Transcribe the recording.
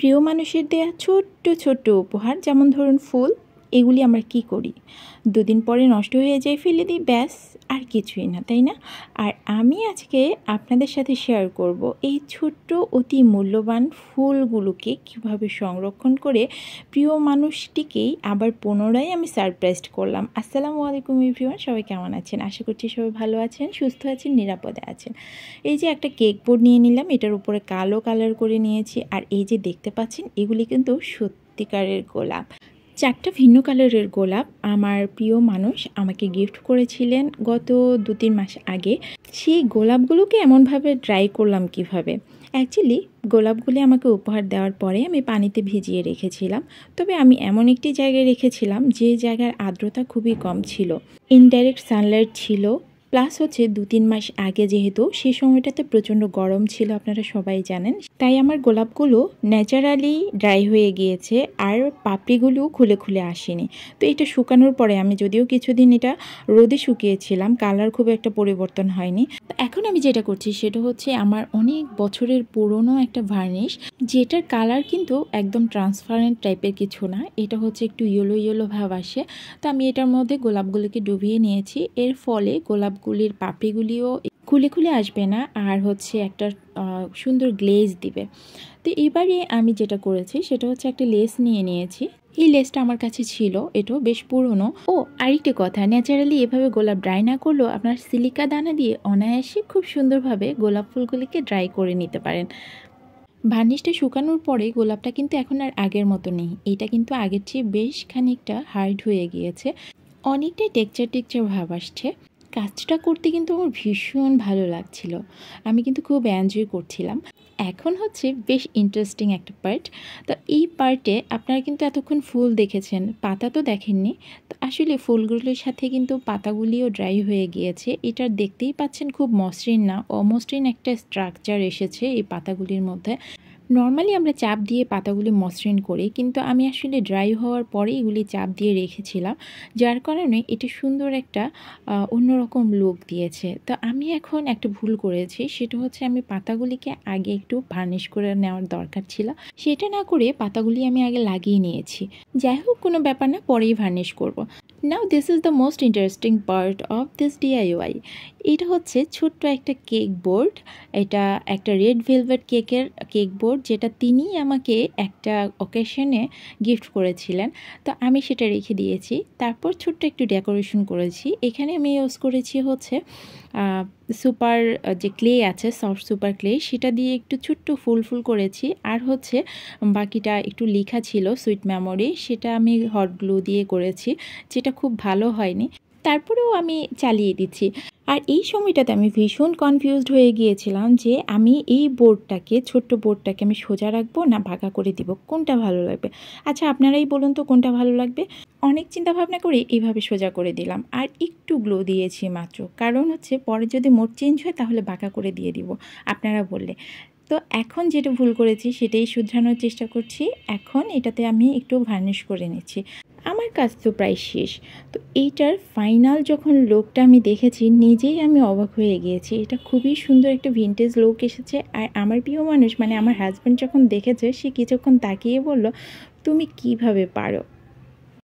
প্রিয় মানুষের দেয়া ছোট্ট ছোট্ট উপহার, যেমন ধরুন ফুল, এগুলি আমরা কি করি? দুদিন পরে নষ্ট হয়ে যায়, ফেলে দিই, ব্যাস, আর কিছুই না, তাই না? আর আমি আজকে আপনাদের সাথে শেয়ার করব এই ছোট্ট অতি মূল্যবান ফুলগুলোকে কিভাবে সংরক্ষণ করে প্রিয় মানুষটিকেই আবার পুনরায় আমি সারপ্রাইজ করলাম। আসসালামু আলাইকুম এভরিওয়ান, সবাই কেমন আছেন? আশা করছি সবাই ভালো আছেন, সুস্থ আছেন, নিরাপদে আছেন। এই যে একটা কেক বোর্ড নিয়ে নিলাম, এটার উপরে কালো কালার করে নিয়েছি। আর এই যে দেখতে পাচ্ছেন, এগুলি কিন্তু সত্যিকারের গোলাপ। 4টা ভিন্ন কালারের গোলাপ আমার প্রিয় মানুষ আমাকে গিফট করেছিলেন গত 2-3 মাস আগে। সেই গোলাপগুলোকে এমনভাবে ড্রাই করলাম কিভাবে। অ্যাকচুয়ালি গোলাপগুলি আমাকে উপহার দেওয়ার পরে আমি পানিতে ভিজিয়ে রেখেছিলাম। তবে আমি এমন একটি জায়গায় রেখেছিলাম যে জায়গার আর্দ্রতা খুবই কম ছিল, ইনডাইরেক্ট সানলাইট ছিল। প্লাস হচ্ছে 2-3 মাস আগে, যেহেতু সেই সময়টাতে প্রচণ্ড গরম ছিল, আপনারা সবাই জানেন, তাই আমার গোলাপগুলো ন্যাচারালি ড্রাই হয়ে গিয়েছে আর পাপড়িগুলোও খুলে খুলে আসেনি। তো এটা শুকানোর পরে আমি যদিও কিছুদিন এটা রোদে শুকিয়েছিলাম, কালার খুব একটা পরিবর্তন হয়নি। এখন আমি যেটা করছি সেটা হচ্ছে আমার অনেক বছরের পুরনো একটা ভার্নিশ, যেটার কালার কিন্তু একদম ট্রান্সপারেন্ট টাইপের কিছু না, এটা হচ্ছে একটু ইয়েলো ইয়েলো ভাব আসে। তো আমি এটার মধ্যে গোলাপগুলোকে ডুবিয়ে নিয়েছি। এর ফলে গোলাপগুলির পাপড়িগুলিও খুলে খুলে আসবে না, আর হচ্ছে একটা সুন্দর গ্লেজ দিবে। তো এবারে আমি যেটা করেছি সেটা হচ্ছে একটা লেস নিয়ে নিয়েছি। এই লেসটা আমার কাছে ছিল, এটাও বেশ পুরনো। ও আরেকটি কথা, ন্যাচারালি এভাবে গোলাপ ড্রাই না করলেও আপনার সিলিকা দানা দিয়ে অনায়াসে খুব সুন্দরভাবে গোলাপ ফুলগুলিকে ড্রাই করে নিতে পারেন। ভার্নিশটা শুকানোর পরে গোলাপটা কিন্তু এখন আর আগের মতো নেই, এটা কিন্তু আগের চেয়ে বেশ খানিকটা হার্ড হয়ে গিয়েছে, অনেকটাই টেক্সচার টেক্সচার ভাব আসছে। কাজটা করতে কিন্তু আমার ভীষণ ভালো লাগছিল, আমি কিন্তু খুব এনজয় করছিলাম। এখন হচ্ছে বেশ ইন্টারেস্টিং একটা পার্ট। তো এই পার্টে আপনারা কিন্তু এতক্ষণ ফুল দেখেছেন, পাতা তো দেখেননি। তো আসলে ফুলগুলোর সাথে কিন্তু পাতাগুলিও ড্রাই হয়ে গিয়েছে। এটা দেখতেই পাচ্ছেন খুব মসৃণ না, অমসৃণ একটা স্ট্রাকচার এসেছে এই পাতাগুলির মধ্যে। নর্মালি আমরা চাপ দিয়ে পাতাগুলি মসৃণ করি, কিন্তু আমি আসলে ড্রাই হওয়ার পরে এগুলি চাপ দিয়ে রেখেছিলাম, যার কারণে এটা সুন্দর একটা অন্যরকম লুক দিয়েছে। তো আমি এখন একটা ভুল করেছি, সেটা হচ্ছে আমি পাতাগুলিকে আগে একটু ভার্নিশ করে নেওয়ার দরকার ছিল, সেটা না করে পাতাগুলি আমি আগে লাগিয়ে নিয়েছি। যাই হোক, কোনো ব্যাপার না, পরেই ভার্নিশ করব। Now this is the most interesting part of this D I Y. এটা হচ্ছে ছোট্ট একটা কেক বোর্ড, এটা একটা রেড ভেলভেট কেক বোর্ড, যেটা তিনি আমাকে একটা অকেশনে গিফট করেছিলেন। তো আমি সেটা রেখে দিয়েছি। তারপর ছোট্ট একটু ডেকোরেশন করেছি। এখানে আমি ইউজ করেছি হচ্ছে সুপার যে ক্লে আছে, সফট সুপার ক্লে, সেটা দিয়ে একটু ছোট্ট ফুল ফুল করেছি। আর হচ্ছে বাকিটা একটু লেখা ছিল সুইট মেমোরি, সেটা আমি হট গ্লু দিয়ে করেছি, যেটা খুব ভালো হয়নি, তারপরেও আমি চালিয়ে দিচ্ছি। আর এই সময়টাতে আমি ভীষণ কনফিউজড হয়ে গিয়েছিলাম যে আমি এই বোর্ডটাকে, ছোট্ট বোর্ডটাকে আমি সোজা রাখবো না ভাগা করে দিব, কোনটা ভালো লাগবে? আচ্ছা আপনারাই বলুন তো কোনটা ভালো লাগবে। অনেক চিন্তা ভাবনা করে এইভাবে সোজা করে দিলাম, আর একটু গ্লো দিয়েছি মাত্র, কারণ হচ্ছে পরে যদি মোড চেঞ্জ হয় তাহলে বাঁকা করে দিয়ে দিব আপনারা বললে। তো এখন যেটা ভুল করেছি সেটাই শুধরানোর চেষ্টা করছি। এখন এটাতে আমি একটু ভার্নিশ করে নিচ্ছি। আমার কাজ তো প্রায় শেষ। তো এইটার ফাইনাল যখন লুকটা আমি দেখেছি, নিজেই আমি অবাক হয়ে গিয়েছি। এটা খুবই সুন্দর একটা ভিনটেজ লুক এসেছে। আর আমার প্রিয় মানুষ মানে আমার হাজব্যান্ড যখন দেখেছে, সে কিছুক্ষণ তাকিয়ে বলল, তুমি কিভাবে পারো?